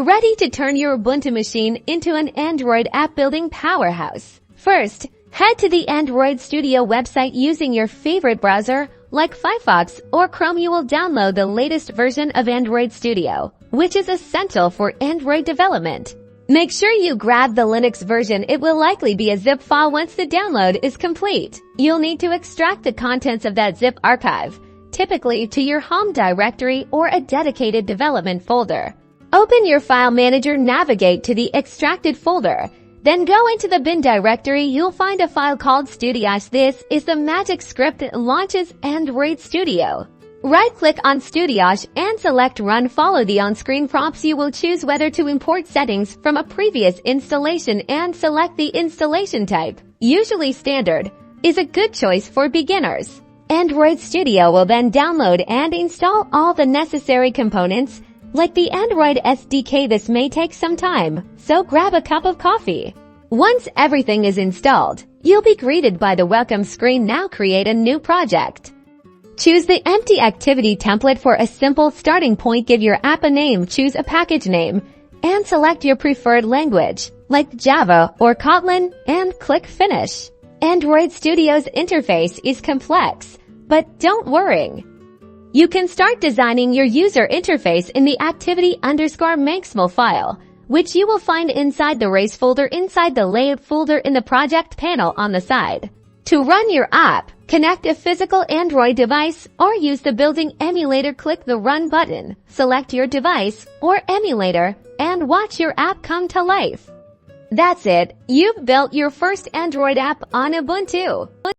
Ready to turn your Ubuntu machine into an Android app-building powerhouse? First, head to the Android Studio website using your favorite browser like Firefox or Chrome. You will download the latest version of Android Studio, which is essential for Android development. Make sure you grab the Linux version. It will likely be a zip file once the download is complete. You'll need to extract the contents of that zip archive, typically to your home directory or a dedicated development folder. Open your file manager, navigate to the extracted folder, then go into the bin directory. You'll find a file called Studiosh. This is the magic script that launches Android Studio. Right-click on Studiosh and select Run. Follow the on-screen prompts. You will choose whether to import settings from a previous installation and select the installation type. Usually standard is a good choice for beginners. Android Studio will then download and install all the necessary components, like the Android SDK. This may take some time, so grab a cup of coffee. Once everything is installed, you'll be greeted by the welcome screen. Now create a new project. Choose the empty activity template for a simple starting point. Give your app a name, choose a package name, and select your preferred language, like Java or Kotlin, and click Finish. Android Studio's interface is complex, but don't worry. You can start designing your user interface in the activity_maximil file, which you will find inside the race folder inside the layout folder in the project panel on the side. To run your app, connect a physical Android device or use the built-in emulator. Click the Run button, select your device or emulator, and watch your app come to life. That's it. You've built your first Android app on Ubuntu.